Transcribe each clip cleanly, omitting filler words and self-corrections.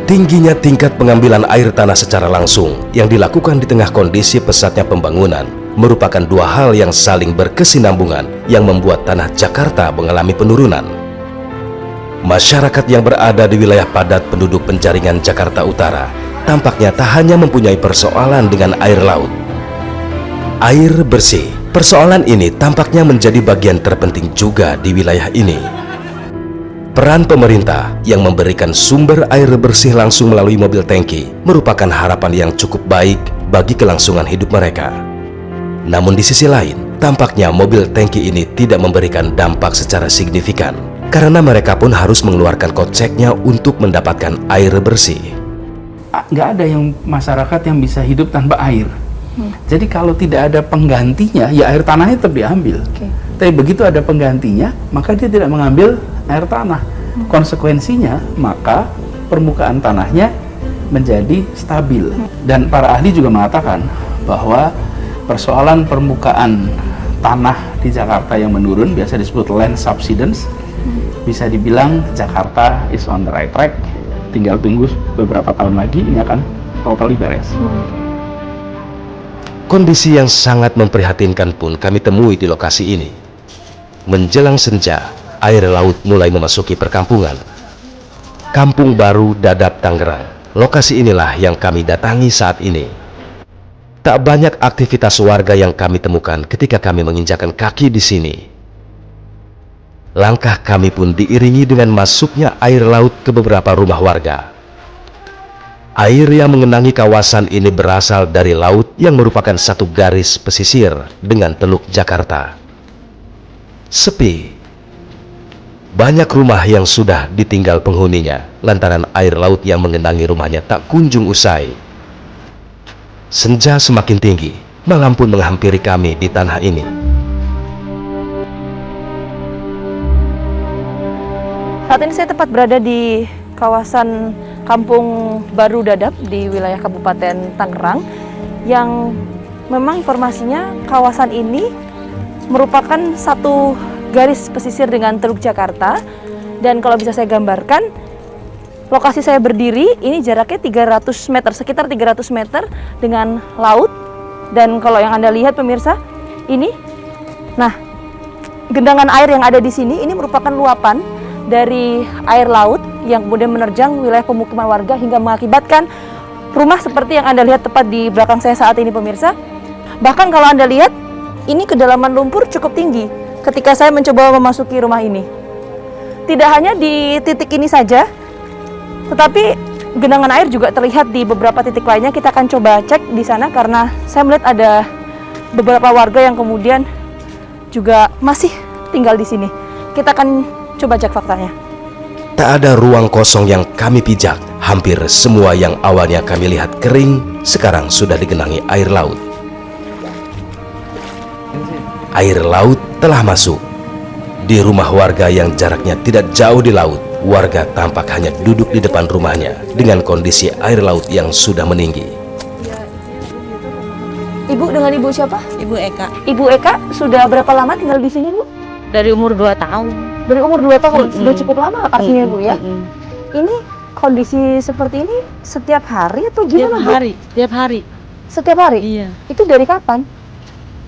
Tingginya tingkat pengambilan air tanah secara langsung yang dilakukan di tengah kondisi pesatnya pembangunan merupakan dua hal yang saling berkesinambungan yang membuat tanah Jakarta mengalami penurunan. Masyarakat yang berada di wilayah padat penduduk penjaringan Jakarta Utara tampaknya tak hanya mempunyai persoalan dengan air laut. Air bersih, persoalan ini tampaknya menjadi bagian terpenting juga di wilayah ini. Peran pemerintah yang memberikan sumber air bersih langsung melalui mobil tangki merupakan harapan yang cukup baik bagi kelangsungan hidup mereka. Namun di sisi lain, tampaknya mobil tangki ini tidak memberikan dampak secara signifikan karena mereka pun harus mengeluarkan koceknya untuk mendapatkan air bersih. Nggak ada yang masyarakat yang bisa hidup tanpa air. Jadi kalau tidak ada penggantinya, ya air tanahnya tetap diambil. Tapi begitu ada penggantinya, maka dia tidak mengambil air tanah. Konsekuensinya, maka permukaan tanahnya menjadi stabil. Dan para ahli juga mengatakan bahwa persoalan permukaan tanah di Jakarta yang menurun, biasa disebut land subsidence, bisa dibilang Jakarta is on the right track. Tinggal tunggu beberapa tahun lagi, ini akan totally beres. Kondisi yang sangat memprihatinkan pun kami temui di lokasi ini. Menjelang senja, air laut mulai memasuki perkampungan. Kampung Baru Dadap, Tangerang. Lokasi inilah yang kami datangi saat ini. Tak banyak aktivitas warga yang kami temukan ketika kami menginjakan kaki di sini. Langkah kami pun diiringi dengan masuknya air laut ke beberapa rumah warga. Air yang mengenangi kawasan ini berasal dari laut yang merupakan satu garis pesisir dengan Teluk Jakarta. Sepi. Banyak rumah yang sudah ditinggal penghuninya lantaran air laut yang mengenangi rumahnya tak kunjung usai. Senja semakin tinggi, malam pun menghampiri kami di tanah ini. Saat ini saya tepat berada di kawasan Kampung Baru Dadap di wilayah Kabupaten Tangerang, yang memang informasinya kawasan ini merupakan satu garis pesisir dengan Teluk Jakarta. Dan kalau bisa saya gambarkan, lokasi saya berdiri ini jaraknya 300 meter, sekitar 300 meter dengan laut. Dan kalau yang Anda lihat pemirsa, ini, nah, gendangan air yang ada di sini ini merupakan luapan dari air laut yang kemudian menerjang wilayah pemukiman warga hingga mengakibatkan rumah seperti yang Anda lihat tepat di belakang saya saat ini pemirsa. Bahkan kalau Anda lihat, ini kedalaman lumpur cukup tinggi ketika saya mencoba memasuki rumah ini. Tidak hanya di titik ini saja, tetapi genangan air juga terlihat di beberapa titik lainnya. Kita akan coba cek di sana karena saya melihat ada beberapa warga yang kemudian juga masih tinggal di sini. Kita akan coba cek faktanya. Tak ada ruang kosong yang kami pijak. Hampir semua yang awalnya kami lihat kering, sekarang sudah digenangi air laut. Air laut telah masuk. Di rumah warga yang jaraknya tidak jauh di laut, warga tampak hanya duduk di depan rumahnya dengan kondisi air laut yang sudah meninggi. Ibu dengan Ibu siapa? Ibu Eka. Ibu Eka sudah berapa lama tinggal di sini, Bu? Dari umur 2 tahun. Dari umur 2 tahun, sudah cukup lama pastinya, Bu ya? Ini kondisi seperti ini setiap hari atau gimana, Bu? Tiap hari. Setiap hari? Iya. Itu dari kapan?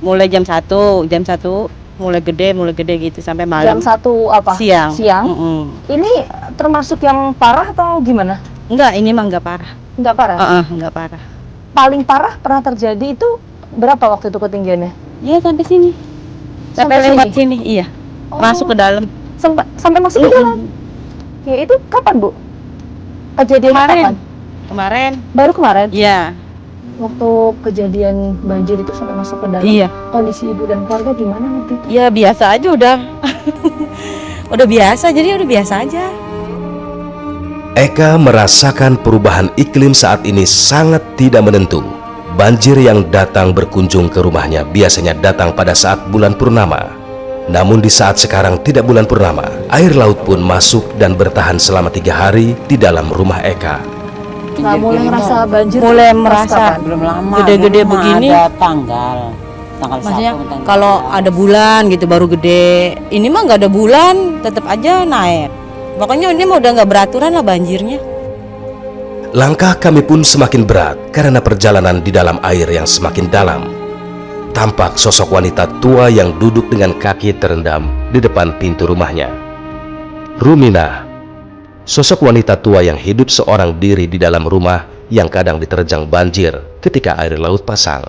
Mulai jam 1 mulai gede gitu sampai malam. Jam 1 apa? Siang. Siang? Ini termasuk yang parah atau gimana? Enggak, ini mah enggak parah. Enggak parah? Enggak parah. Paling parah pernah terjadi itu berapa waktu itu ketinggiannya? Iya, sampai sini. Sampai lewat sini, iya. Oh. Masuk ke dalam. Sampai masuk ke dalam? Ya itu kapan, Bu? Kejadiannya kapan? Kemarin. Baru kemarin? Iya. Waktu kejadian banjir itu sampai masuk ke dalam? Iya. Kondisi ibu dan keluarga gimana waktu itu? Ya biasa aja udah. Udah biasa, jadi udah biasa aja. Eka merasakan perubahan iklim saat ini sangat tidak menentu. Banjir yang datang berkunjung ke rumahnya biasanya datang pada saat bulan purnama. Namun di saat sekarang tidak bulan purnama, air laut pun masuk dan bertahan selama 3 hari di dalam rumah Eka. Nah, mulai merasa banjir? Mulai merasa belum lama. gede-gede begini. Ada tanggal Maksudnya 1. kalau ada bulan gitu baru gede. Ini mah nggak ada bulan, tetap aja naik. Pokoknya ini mah udah nggak beraturan lah banjirnya. Langkah kami pun semakin berat karena perjalanan di dalam air yang semakin dalam. Tampak sosok wanita tua yang duduk dengan kaki terendam di depan pintu rumahnya. Rumina, sosok wanita tua yang hidup seorang diri di dalam rumah yang kadang diterjang banjir ketika air laut pasang.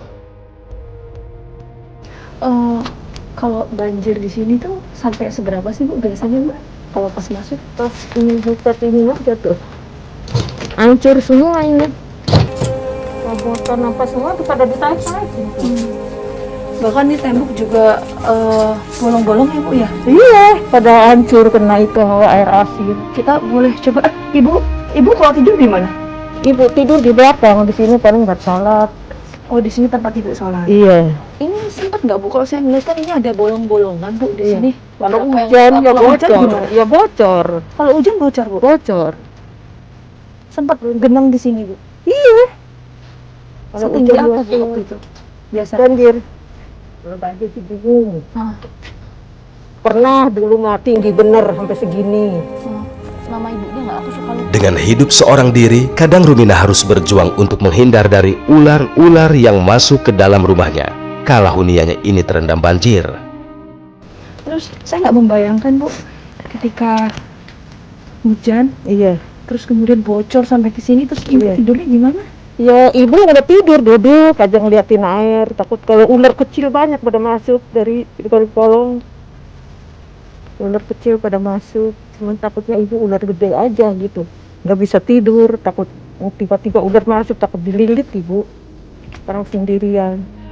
Kalau banjir di sini tuh sampai seberapa sih Bu biasanya Bu? Kalau pas masuk? Pas ini hutan ini aja tuh hancur semua ini. Motor apa semua tuh pada ditarik-tarik. Bahkan di tembok juga bolong-bolong ya Bu ya? Iya, pada hancur kena itu air asin. Kita boleh coba, Ibu kalau tidur di mana? Ibu tidur di belakang, di sini paling buat sholat. Oh di sini tempat tidur sholat. Iya. Ini sempat nggak Bu? Kalau saya ngeliat kan ini ada bolong-bolongan Bu di Iya. sini. Kalau Berapa? hujan ya Kalau hujan bocor. gimana? Ya bocor. Kalau hujan bocor Bu? Bocor. Sempat genang di sini Bu? Iya. Kalau Setinggi hujan apa biasa. Bu waktu itu? Biasa. Banjir. Kalau banjir sih bingung. Pernah dulu mah tinggi bener sampai segini. Nama ibunya nggak aku suka lupa. Dengan hidup seorang diri, kadang Rumina harus berjuang untuk menghindar dari ular-ular yang masuk ke dalam rumahnya kala huniannya ini terendam banjir. Terus saya nggak membayangkan Bu, ketika hujan, Iya. terus kemudian bocor sampai ke sini, terus ibu Iya. tidurnya gimana? Ya ibu nggak tidur duduk aja ngeliatin air. Takut kalau ular kecil banyak pada masuk dari kolong. Ular kecil pada masuk. Cuman takutnya ibu ular gede aja gitu. Nggak bisa tidur. Takut tiba-tiba ular masuk. Takut dililit ibu. Orang sendirian.